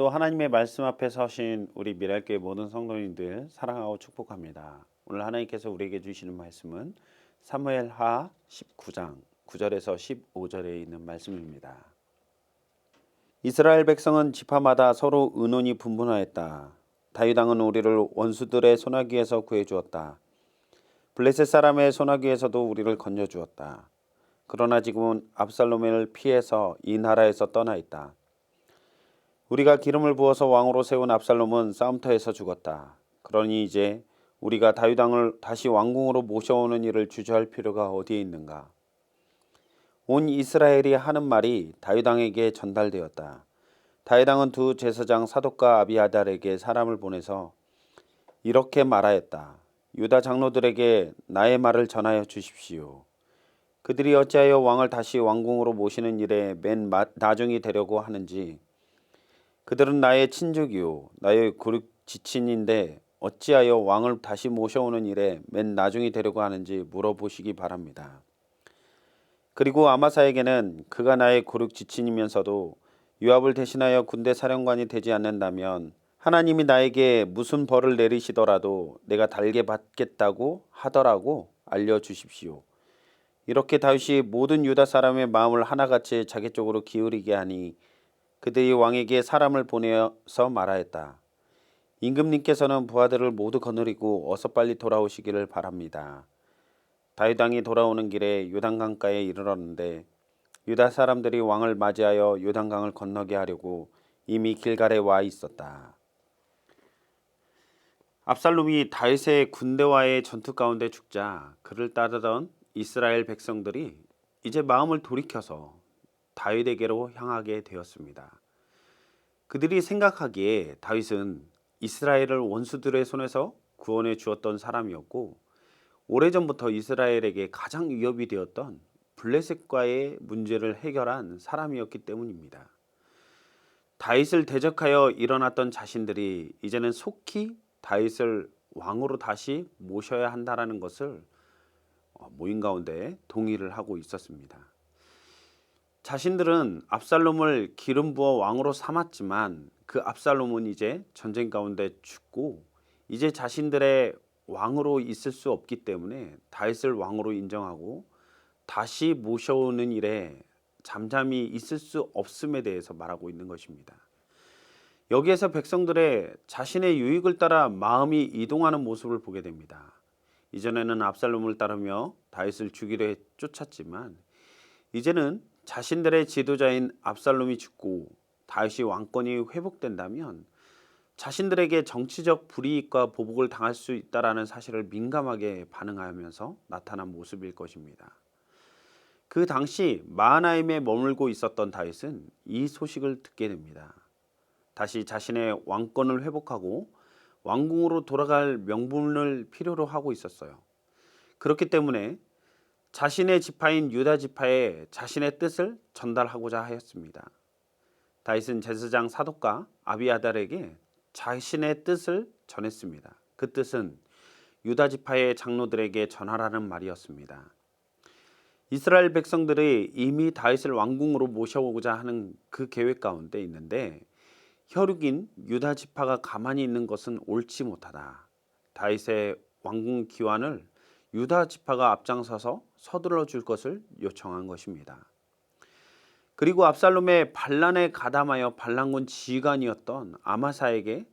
오늘도 하나님의 말씀 앞에 서신 우리 미랄교회 모든 성도님들 사랑하고 축복합니다. 오늘 하나님께서 우리에게 주시는 말씀은 사무엘하 19장 9절에서 15절에 있는 말씀입니다. 이스라엘 백성은 지파마다 서로 의논이 분분하였다. 다윗 왕은 우리를 원수들의 손아귀에서 구해주었다. 블레셋 사람의 손아귀에서도 우리를 건져주었다. 그러나 지금은 압살롬을 피해서 이 나라에서 떠나 있다. 우리가 기름을 부어서 왕으로 세운 압살롬은 싸움터에서 죽었다. 그러니 이제 우리가 다윗 왕을 다시 왕궁으로 모셔오는 일을 주저할 필요가 어디에 있는가? 온 이스라엘이 하는 말이 다윗 왕에게 전달되었다. 다윗 왕은 두 제사장 사독과 아비아달에게 사람을 보내서 이렇게 말하였다. 유다 장로들에게 나의 말을 전하여 주십시오. 그들이 어찌하여 왕을 다시 왕궁으로 모시는 일에 맨 나중이 되려고 하는지, 그들은 나의 친족이요 나의 고륙 지친인데 어찌하여 왕을 다시 모셔오는 일에 맨 나중이 되려고 하는지 물어보시기 바랍니다. 그리고 아마사에게는 그가 나의 고륙 지친이면서도 요압을 대신하여 군대 사령관이 되지 않는다면 하나님이 나에게 무슨 벌을 내리시더라도 내가 달게 받겠다고 하더라고 알려주십시오. 이렇게 다윗이 모든 유다 사람의 마음을 하나같이 자기 쪽으로 기울이게 하니 그들이 왕에게 사람을 보내서 말하였다. 임금님께서는 부하들을 모두 거느리고 어서 빨리 돌아오시기를 바랍니다. 다윗 왕이 돌아오는 길에 요단강가에 이르렀는데 유다 사람들이 왕을 맞이하여 요단강을 건너게 하려고 이미 길갈에 와 있었다. 압살롬이 다윗의 군대와의 전투 가운데 죽자 그를 따르던 이스라엘 백성들이 이제 마음을 돌이켜서 다윗에게로 향하게 되었습니다. 그들이 생각하기에 다윗은 이스라엘을 원수들의 손에서 구원해 주었던 사람이었고 오래전부터 이스라엘에게 가장 위협이 되었던 블레셋과의 문제를 해결한 사람이었기 때문입니다. 다윗을 대적하여 일어났던 자신들이 이제는 속히 다윗을 왕으로 다시 모셔야 한다라는 것을 모임 가운데 동의를 하고 있었습니다. 자신들은 압살롬을 기름 부어 왕으로 삼았지만 그 압살롬은 이제 전쟁 가운데 죽고 이제 자신들의 왕으로 있을 수 없기 때문에 다윗을 왕으로 인정하고 다시 모셔오는 일에 잠잠히 있을 수 없음에 대해서 말하고 있는 것입니다. 여기에서 백성들의 자신의 유익을 따라 마음이 이동하는 모습을 보게 됩니다. 이전에는 압살롬을 따르며 다윗을 죽이려 쫓았지만 이제는 자신들의 지도자인 압살롬이 죽고 다윗이 왕권이 회복된다면 자신들에게 정치적 불이익과 보복을 당할 수 있다라는 사실을 민감하게 반응하면서 나타난 모습일 것입니다. 그 당시 마하나임에 머물고 있었던 다윗은 이 소식을 듣게 됩니다. 다시 자신의 왕권을 회복하고 왕궁으로 돌아갈 명분을 필요로 하고 있었어요. 그렇기 때문에 자신의 지파인 유다 지파에 자신의 뜻을 전달하고자 하였습니다. 다윗은 제사장 사독과 아비아달에게 자신의 뜻을 전했습니다. 그 뜻은 유다 지파의 장로들에게 전하라는 말이었습니다. 이스라엘 백성들이 이미 다윗을 왕궁으로 모셔오고자 하는 그 계획 가운데 있는데 혈육인 유다 지파가 가만히 있는 것은 옳지 못하다. 다윗의 왕궁 기환을 유다 지파가 앞장서서 서둘러 줄 것을 요청한 것입니다. 그리고 압살롬의 반란에 가담하여 반란군 지휘관이었던 아마사에게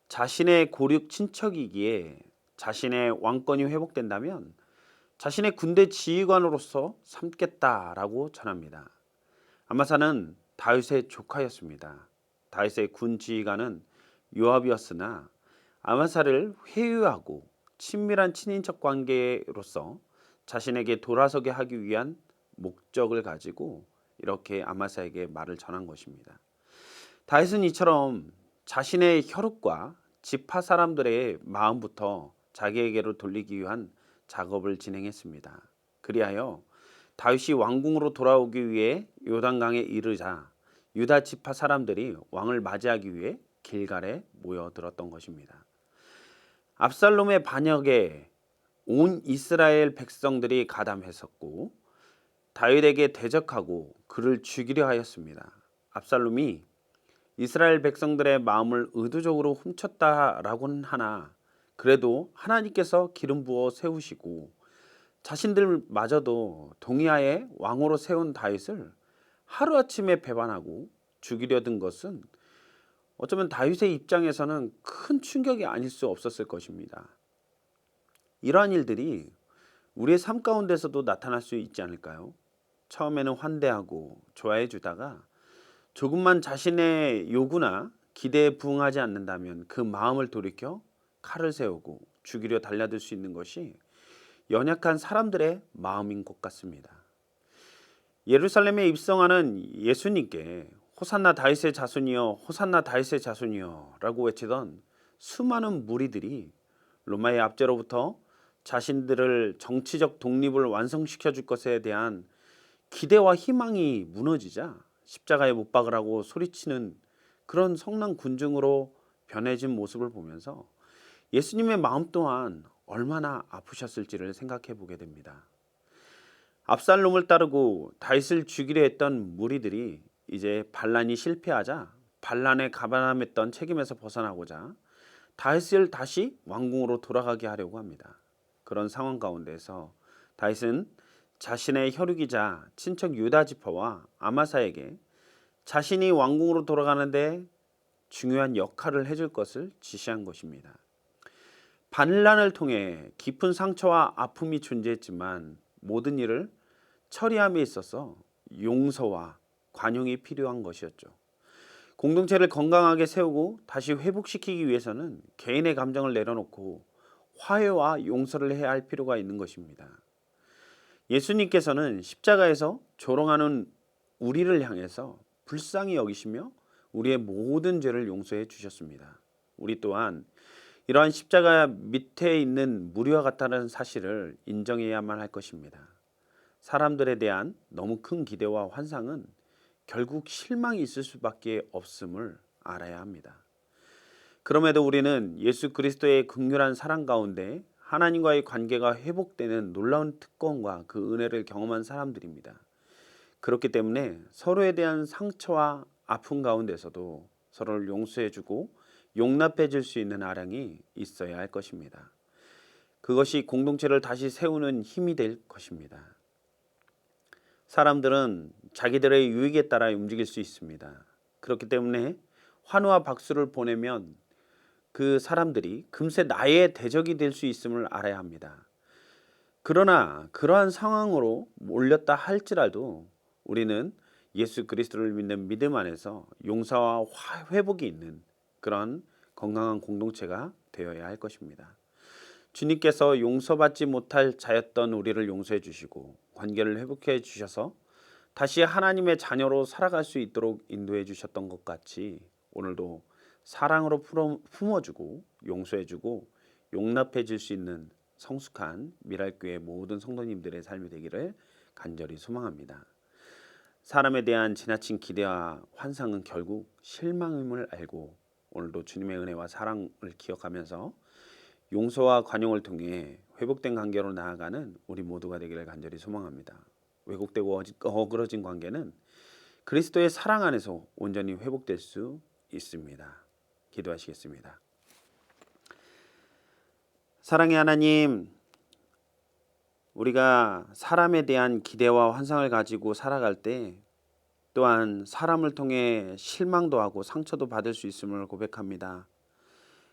자신의 고륙 친척이기에 자신의 왕권이 회복된다면 자신의 군대 지휘관으로서 삼겠다라고 전합니다. 아마사는 다윗의 조카였습니다. 다윗의 군 지휘관은 요압이었으나 아마사를 회유하고 친밀한 친인척 관계로서 자신에게 돌아서게 하기 위한 목적을 가지고 이렇게 아마사에게 말을 전한 것입니다. 다윗은 이처럼 자신의 혈육과 지파 사람들의 마음부터 자기에게로 돌리기 위한 작업을 진행했습니다. 그리하여 다윗이 왕궁으로 돌아오기 위해 요단강에 이르자 유다 지파 사람들이 왕을 맞이하기 위해 길갈에 모여들었던 것입니다. 압살롬의 반역에 온 이스라엘 백성들이 가담했었고 다윗에게 대적하고 그를 죽이려 하였습니다. 압살롬이 이스라엘 백성들의 마음을 의도적으로 훔쳤다라고는 하나 그래도 하나님께서 기름 부어 세우시고 자신들마저도 동의하에 왕으로 세운 다윗을 하루아침에 배반하고 죽이려 든 것은 어쩌면 다윗의 입장에서는 큰 충격이 아닐 수 없었을 것입니다. 이러한 일들이 우리의 삶 가운데서도 나타날 수 있지 않을까요? 처음에는 환대하고 좋아해 주다가 조금만 자신의 요구나 기대에 부응하지 않는다면 그 마음을 돌이켜 칼을 세우고 죽이려 달려들 수 있는 것이 연약한 사람들의 마음인 것 같습니다. 예루살렘에 입성하는 예수님께 호산나 다윗의 자손이여 호산나 다윗의 자손이여 라고 외치던 수많은 무리들이 로마의 압제로부터 자신들을 정치적 독립을 완성시켜 줄 것에 대한 기대와 희망이 무너지자 십자가에 못 박으라고 소리치는 그런 성난 군중으로 변해진 모습을 보면서 예수님의 마음 또한 얼마나 아프셨을지를 생각해 보게 됩니다. 압살롬을 따르고 다윗을 죽이려 했던 무리들이 이제 반란이 실패하자 반란에 가담했던 책임에서 벗어나고자 다윗을 다시 왕궁으로 돌아가게 하려고 합니다. 그런 상황 가운데서 다윗은 자신의 혈육이자 친척 유다 지파와 아마사에게 자신이 왕궁으로 돌아가는데 중요한 역할을 해줄 것을 지시한 것입니다. 반란을 통해 깊은 상처와 아픔이 존재했지만 모든 일을 처리함에 있어서 용서와 관용이 필요한 것이었죠. 공동체를 건강하게 세우고 다시 회복시키기 위해서는 개인의 감정을 내려놓고 화해와 용서를 해야 할 필요가 있는 것입니다. 예수님께서는 십자가에서 조롱하는 우리를 향해서 불쌍히 여기시며 우리의 모든 죄를 용서해 주셨습니다. 우리 또한 이러한 십자가 밑에 있는 무리와 같다는 사실을 인정해야만 할 것입니다. 사람들에 대한 너무 큰 기대와 환상은 결국 실망이 있을 수밖에 없음을 알아야 합니다. 그럼에도 우리는 예수 그리스도의 극률한 사랑 가운데 하나님과의 관계가 회복되는 놀라운 특권과 그 은혜를 경험한 사람들입니다. 그렇기 때문에 서로에 대한 상처와 아픔 가운데서도 서로를 용서해주고 용납해 줄 수 있는 아량이 있어야 할 것입니다. 그것이 공동체를 다시 세우는 힘이 될 것입니다. 사람들은 자기들의 유익에 따라 움직일 수 있습니다. 그렇기 때문에 환호와 박수를 보내면 그 사람들이 금세 나의 대적이 될 수 있음을 알아야 합니다. 그러나 그러한 상황으로 몰렸다 할지라도 우리는 예수 그리스도를 믿는 믿음 안에서 용서와 회복이 있는 그런 건강한 공동체가 되어야 할 것입니다. 주님께서 용서받지 못할 자였던 우리를 용서해 주시고 관계를 회복해 주셔서 다시 하나님의 자녀로 살아갈 수 있도록 인도해 주셨던 것 같이 오늘도 사랑으로 품어주고 용서해주고 용납해 줄 수 있는 성숙한 미랄교회 모든 성도님들의 삶이 되기를 간절히 소망합니다. 사람에 대한 지나친 기대와 환상은 결국 실망임을 알고 오늘도 주님의 은혜와 사랑을 기억하면서 용서와 관용을 통해 회복된 관계로 나아가는 우리 모두가 되기를 간절히 소망합니다. 왜곡되고 어그러진 관계는 그리스도의 사랑 안에서 온전히 회복될 수 있습니다. 기도하시겠습니다. 사랑의 하나님, 우리가 사람에 대한 기대와 환상을 가지고 살아갈 때 또한 사람을 통해 실망도 하고 상처도 받을 수 있음을 고백합니다.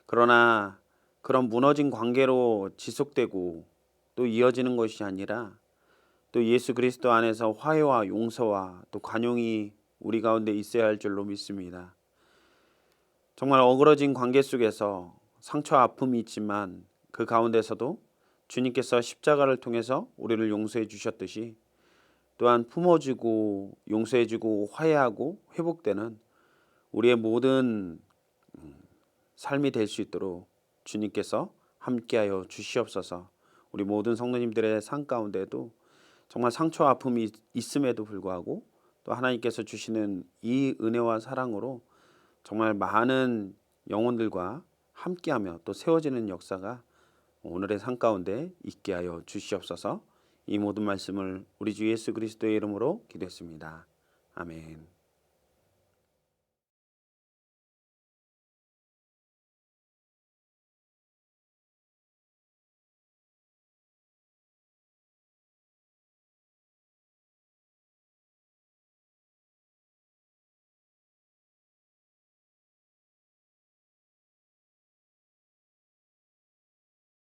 그러나 그런 무너진 관계로 지속되고 또 이어지는 것이 아니라 또 예수 그리스도 안에서 화해와 용서와 또 관용이 우리 가운데 있어야 할 줄로 믿습니다. 정말 어그러진 관계 속에서 상처와 아픔이 있지만 그 가운데서도 주님께서 십자가를 통해서 우리를 용서해 주셨듯이 또한 품어주고 용서해주고 화해하고 회복되는 우리의 모든 삶이 될 수 있도록 주님께서 함께하여 주시옵소서. 우리 모든 성도님들의 삶 가운데도 정말 상처와 아픔이 있음에도 불구하고 또 하나님께서 주시는 이 은혜와 사랑으로 정말 많은 영혼들과 함께하며 또 세워지는 역사가 오늘의 삶 가운데 있게 하여 주시옵소서. 이 모든 말씀을 우리 주 예수 그리스도의 이름으로 기도했습니다. 아멘.